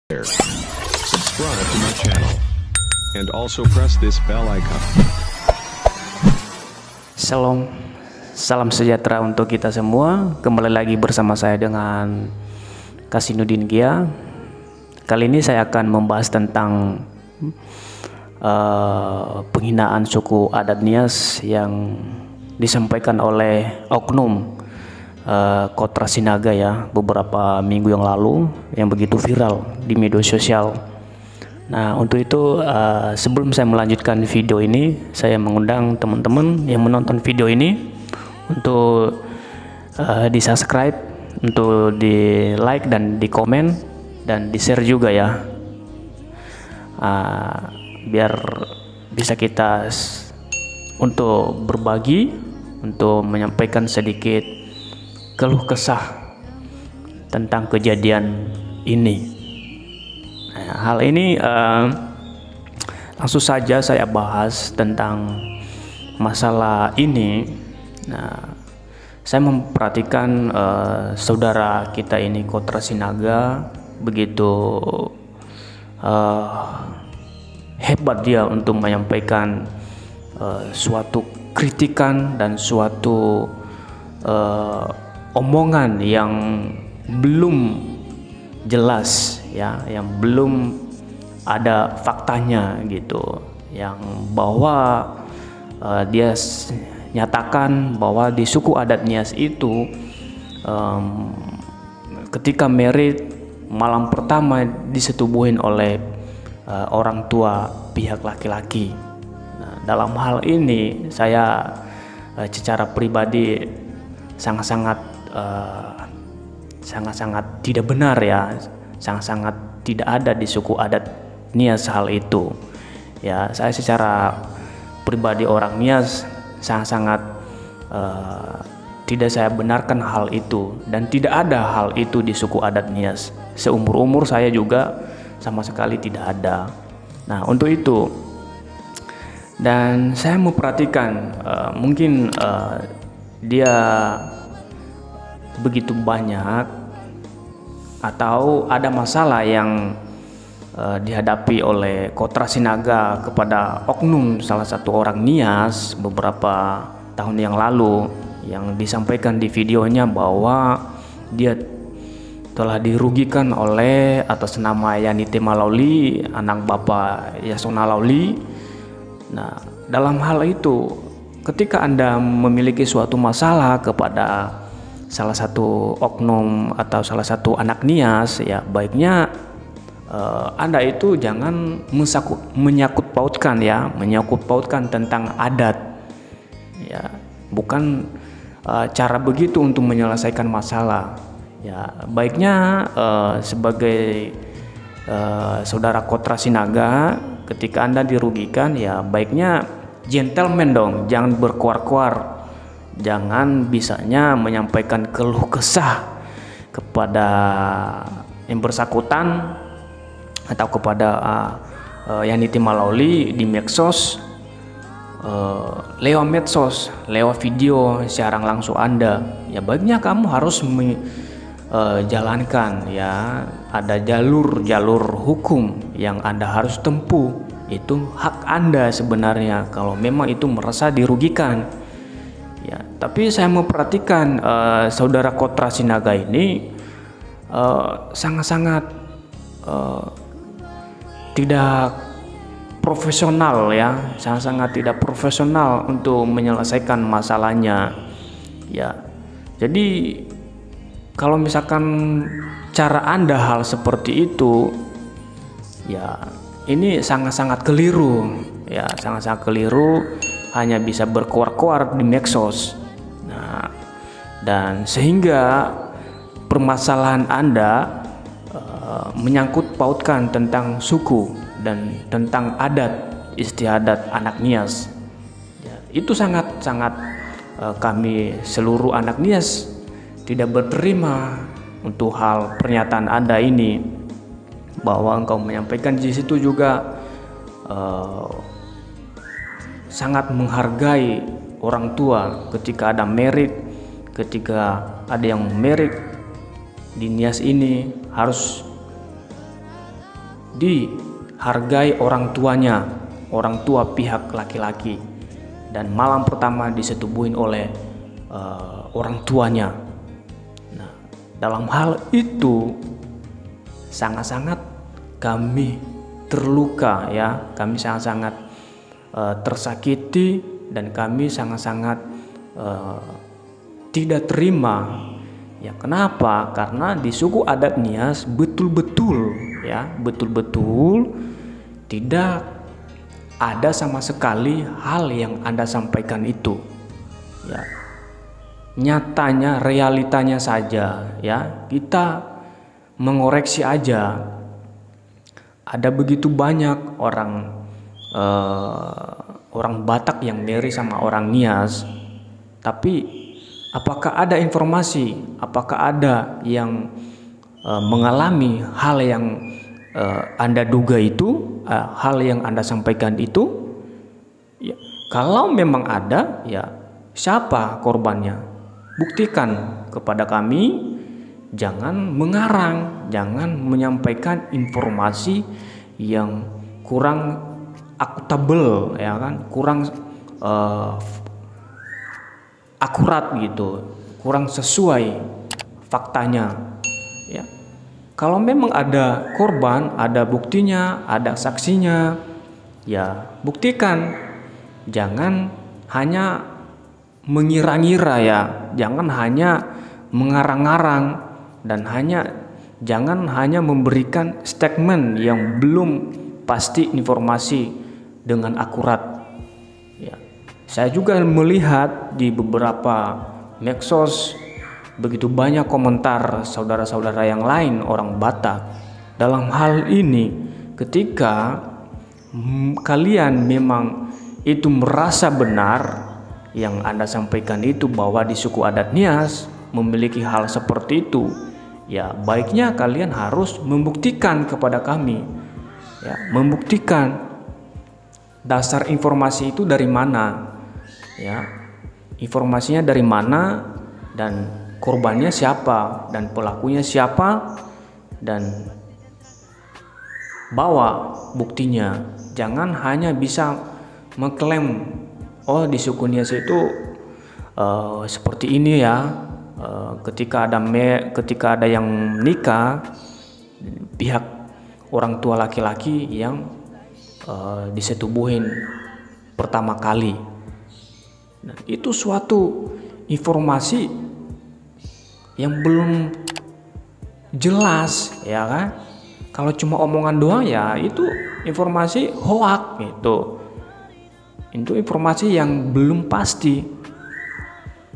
Subscribe to my channel and also press this bell icon. Shalom, salam sejahtera untuk kita semua. Kembali lagi bersama saya dengan Kasinuddin Gia. Kali ini saya akan membahas tentang penghinaan suku adat Nias yang disampaikan oleh oknum Kotra Sinaga ya beberapa minggu yang lalu, yang begitu viral di media sosial. Nah, untuk itu sebelum saya melanjutkan video ini, saya mengundang teman-teman yang menonton video ini untuk di subscribe, untuk di like dan di komen dan di share juga ya, biar bisa kita untuk berbagi, untuk menyampaikan sedikit keluh kesah tentang kejadian ini. Nah, hal ini langsung saja saya bahas tentang masalah ini. Nah, saya memperhatikan saudara kita ini Kotra Sinaga begitu hebat dia untuk menyampaikan suatu kritikan dan suatu omongan yang belum jelas ya, yang belum ada faktanya gitu, yang bahwa dia nyatakan bahwa di suku adat Nias itu ketika merit malam pertama disetubuhin oleh orang tua pihak laki-laki. Nah, dalam hal ini saya secara pribadi sangat-sangat tidak benar ya, sangat-sangat tidak ada di suku adat Nias hal itu ya. Saya secara pribadi orang Nias sangat-sangat tidak saya benarkan hal itu, dan tidak ada hal itu di suku adat Nias. Seumur-umur saya juga sama sekali tidak ada. Nah, untuk itu, dan saya memperhatikan mungkin dia begitu banyak atau ada masalah yang dihadapi oleh Kotra Sinaga kepada oknum salah satu orang Nias beberapa tahun yang lalu, yang disampaikan di videonya bahwa dia telah dirugikan oleh atas nama Yanite Malauli, anak Bapak Yasona Lauli. Nah, dalam hal itu, ketika Anda memiliki suatu masalah kepada salah satu oknum atau salah satu anak Nias ya, baiknya Anda itu jangan menyangkut pautkan tentang adat ya, bukan cara begitu untuk menyelesaikan masalah ya. Baiknya sebagai saudara Kotra Sinaga, ketika Anda dirugikan ya, baiknya gentleman dong, jangan berkuar-kuar. Jangan bisanya menyampaikan keluh kesah kepada yang bersangkutan atau kepada Yanite Malauli di medsos, lewat medsos, lewat video siaran langsung Anda. Ya, baiknya kamu harus jalankan ya, ada jalur hukum yang Anda harus tempuh. Itu hak Anda sebenarnya kalau memang itu merasa dirugikan. Ya, tapi saya memperhatikan saudara Kotra Sinaga ini sangat-sangat tidak profesional ya, sangat-sangat tidak profesional untuk menyelesaikan masalahnya ya. Jadi kalau misalkan cara Anda hal seperti itu ya, ini sangat-sangat keliru ya, sangat-sangat keliru. Hanya bisa berkuar-kuar di medsos. Nah, dan sehingga permasalahan Anda menyangkut pautkan tentang suku dan tentang adat istiadat anak Nias ya, itu sangat-sangat kami seluruh anak Nias tidak berterima untuk hal pernyataan Anda ini, bahwa engkau menyampaikan di situ juga sangat menghargai orang tua ketika ada merit, ketika ada yang merit di Nias ini harus dihargai orang tuanya, orang tua pihak laki-laki, dan malam pertama disetubuhin oleh orang tuanya. Nah, dalam hal itu sangat-sangat kami terluka ya, kami sangat-sangat tersakiti, dan kami sangat-sangat tidak terima. Ya, kenapa? Karena di suku adat Nias betul-betul tidak ada sama sekali hal yang Anda sampaikan itu. Ya, nyatanya, realitanya saja ya, kita mengoreksi aja. Ada begitu banyak orang Batak yang mirip sama orang Nias, tapi apakah ada informasi, apakah ada yang mengalami hal yang Anda duga itu, hal yang Anda sampaikan itu? Ya, kalau memang ada, ya siapa korbannya? Buktikan kepada kami. Jangan mengarang, jangan menyampaikan informasi yang kurang akuntabel, ya kan, kurang akurat gitu, kurang sesuai faktanya. Ya, kalau memang ada korban, ada buktinya, ada saksinya, ya buktikan. Jangan hanya mengira-ngira ya, jangan hanya mengarang-arang, dan jangan hanya memberikan statement yang belum pasti informasi dengan akurat. Ya, saya juga melihat di beberapa medsos begitu banyak komentar saudara-saudara yang lain orang Batak dalam hal ini. Ketika kalian memang itu merasa benar yang Anda sampaikan itu, bahwa di suku adat Nias memiliki hal seperti itu, ya baiknya kalian harus membuktikan kepada kami, ya, membuktikan dasar informasi itu dari mana, ya, informasinya dari mana, dan korbannya siapa, dan pelakunya siapa, dan bawa buktinya. Jangan hanya bisa mengklaim, oh di suku Nias itu seperti ini ya. Ketika ada yang nikah, pihak orang tua laki-laki yang disetubuhin pertama kali. Nah, itu suatu informasi yang belum jelas, ya kan? Kalau cuma omongan doang ya itu informasi hoak gitu. Itu informasi yang belum pasti.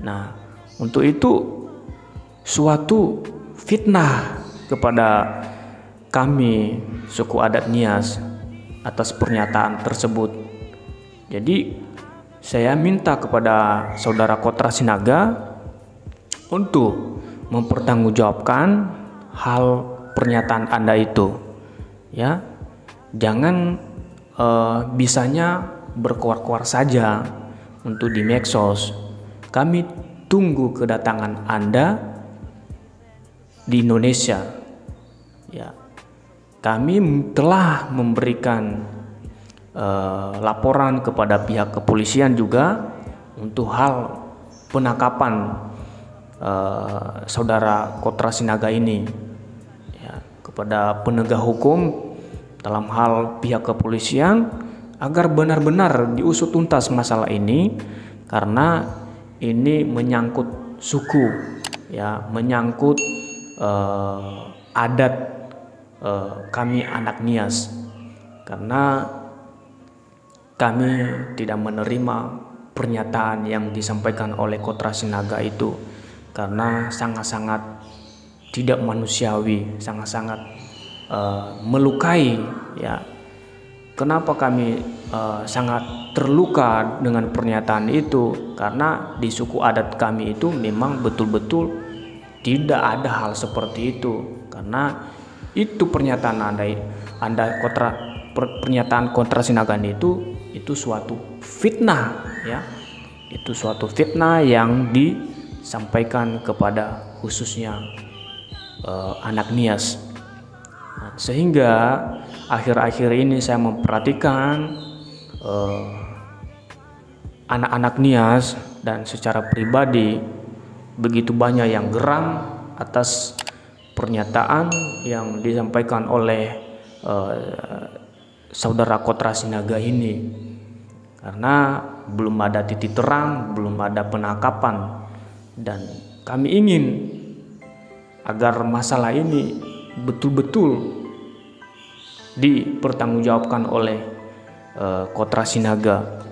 Nah, untuk itu suatu fitnah kepada kami suku adat Nias atas pernyataan tersebut. Jadi saya minta kepada saudara Kotra Sinaga untuk mempertanggungjawabkan hal pernyataan Anda itu. Ya, jangan bisanya berkuar-kuar saja untuk di medsos. Kami tunggu kedatangan Anda di Indonesia. Ya, kami telah memberikan laporan kepada pihak kepolisian juga untuk hal penangkapan saudara Kotra Sinaga ini. Ya, kepada penegak hukum dalam hal pihak kepolisian agar benar-benar diusut tuntas masalah ini, karena ini menyangkut suku, ya, menyangkut adat kami anak Nias. Karena kami tidak menerima pernyataan yang disampaikan oleh Kotra Sinaga itu, karena sangat-sangat tidak manusiawi, sangat-sangat melukai, ya. Kenapa kami sangat terluka dengan pernyataan itu? Karena di suku adat kami itu memang betul-betul tidak ada hal seperti itu. Karena itu pernyataan pernyataan Kotra Sinaga itu suatu fitnah, ya. Itu suatu fitnah yang disampaikan kepada khususnya anak Nias. Nah, Nah, sehingga akhir-akhir ini saya memperhatikan anak-anak Nias, dan secara pribadi begitu banyak yang geram atas pernyataan yang disampaikan oleh saudara Kotra Sinaga ini, karena belum ada titik terang, belum ada penangkapan, dan kami ingin agar masalah ini betul-betul dipertanggungjawabkan oleh Kotra Sinaga.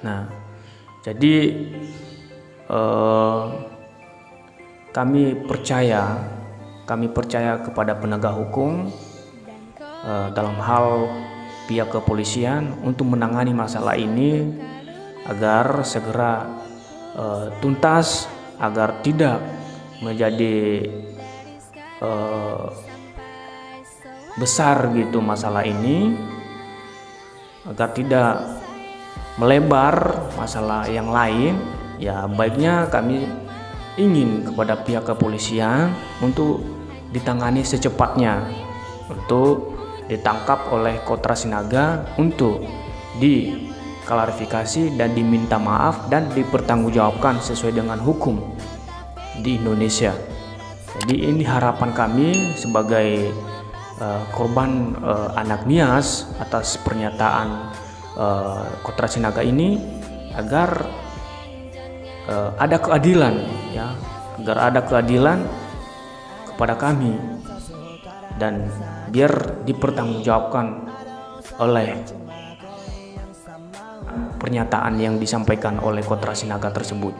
Nah, jadi kami percaya kepada penegak hukum dalam hal pihak kepolisian untuk menangani masalah ini agar segera tuntas, agar tidak menjadi besar gitu masalah ini, agar tidak melebar masalah yang lain. Ya, baiknya kami ingin kepada pihak kepolisian untuk ditangani secepatnya, untuk ditangkap oleh Kotra Sinaga, untuk diklarifikasi dan diminta maaf dan dipertanggungjawabkan sesuai dengan hukum di Indonesia. Jadi ini harapan kami sebagai korban anak Nias atas pernyataan Kotra Sinaga ini, agar ada keadilan, ya, agar ada keadilan kepada kami dan biar dipertanggungjawabkan oleh pernyataan yang disampaikan oleh Kotra Sinaga tersebut.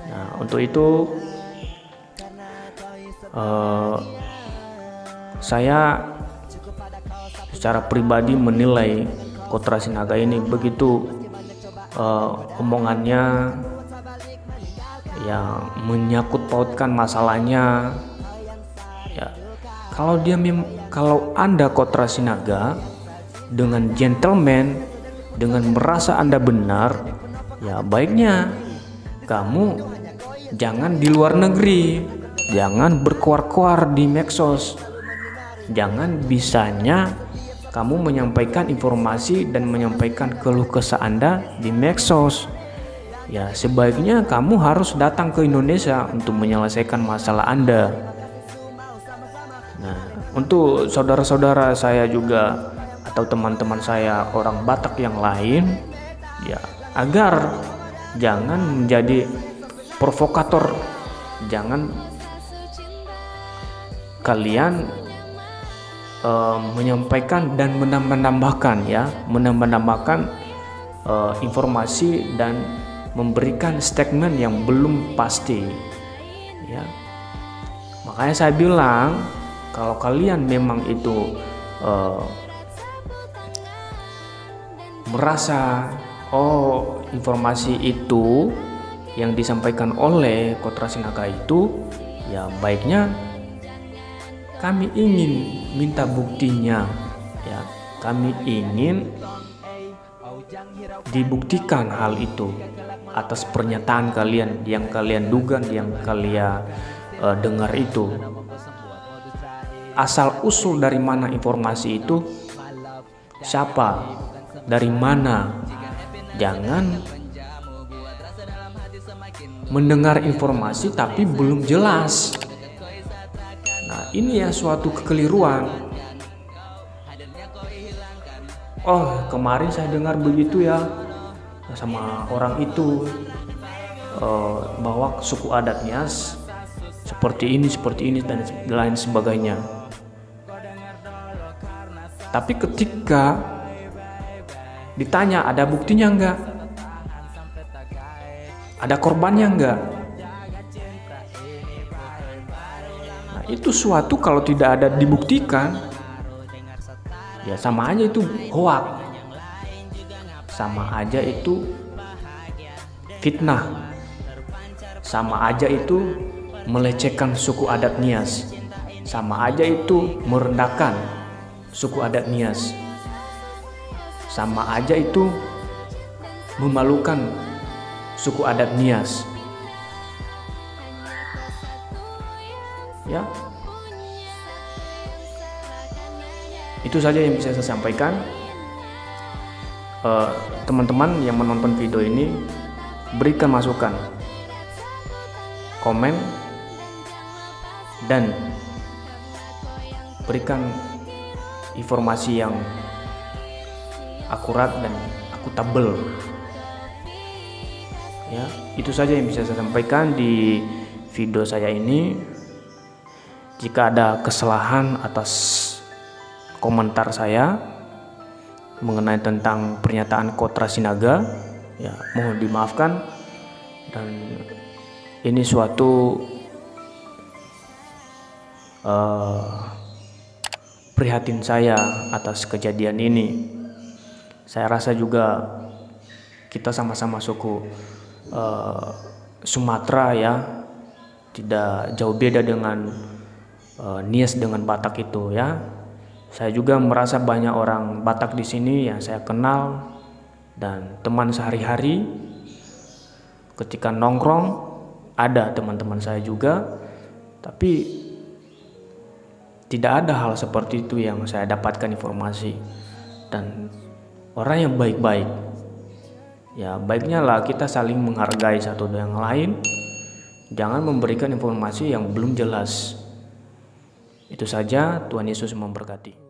Nah, untuk itu saya secara pribadi menilai Kotra Sinaga ini begitu omongannya yang menyangkut pautkan masalahnya, ya, kalau Anda Kotra Sinaga dengan gentleman, dengan merasa Anda benar, ya baiknya kamu jangan di luar negeri, jangan berkuar-kuar di medsos, jangan bisanya kamu menyampaikan informasi dan menyampaikan keluh kesah Anda di medsos. Ya, sebaiknya kamu harus datang ke Indonesia untuk menyelesaikan masalah Anda. Nah, untuk saudara-saudara saya juga atau teman-teman saya orang Batak yang lain, ya, agar jangan menjadi provokator, jangan kalian menyampaikan dan menambahkan informasi dan memberikan statement yang belum pasti, ya. Makanya saya bilang, kalau kalian memang itu merasa informasi itu yang disampaikan oleh Kotra Sinaga itu, ya baiknya kami ingin minta buktinya, ya. Kami ingin dibuktikan hal itu atas pernyataan kalian yang kalian duga, yang kalian dengar itu. Asal usul dari mana informasi itu, siapa, dari mana. Jangan mendengar informasi tapi belum jelas. Nah, ini ya suatu kekeliruan. Oh, kemarin saya dengar begitu ya sama orang itu, bahwa suku adat Nias seperti ini dan lain sebagainya. Tapi ketika ditanya ada buktinya enggak, ada korbannya enggak, nah itu suatu kalau tidak ada dibuktikan, ya sama aja itu hoak, sama aja itu fitnah, sama aja itu melecehkan suku adat Nias, sama aja itu merendahkan suku adat Nias, sama aja itu memalukan suku adat Nias, ya. Itu saja yang bisa saya sampaikan. Teman-teman yang menonton video ini, berikan masukan, komen, dan berikan informasi yang akurat dan akuntabel. Ya, itu saja yang bisa saya sampaikan di video saya ini. Jika ada kesalahan atas komentar saya mengenai tentang pernyataan Kotra Sinaga, ya mohon dimaafkan. Dan ini suatu prihatin saya atas kejadian ini. Saya rasa juga kita sama-sama suku Sumatera, ya, tidak jauh beda dengan Nias dengan Batak itu, ya. Saya juga merasa banyak orang Batak di sini yang saya kenal dan teman sehari-hari. Ketika nongkrong ada teman-teman saya juga, tapi tidak ada hal seperti itu yang saya dapatkan informasi. Dan orang yang baik-baik, ya baiknya lah kita saling menghargai satu dengan yang lain. Jangan memberikan informasi yang belum jelas. Itu saja, Tuhan Yesus memberkati.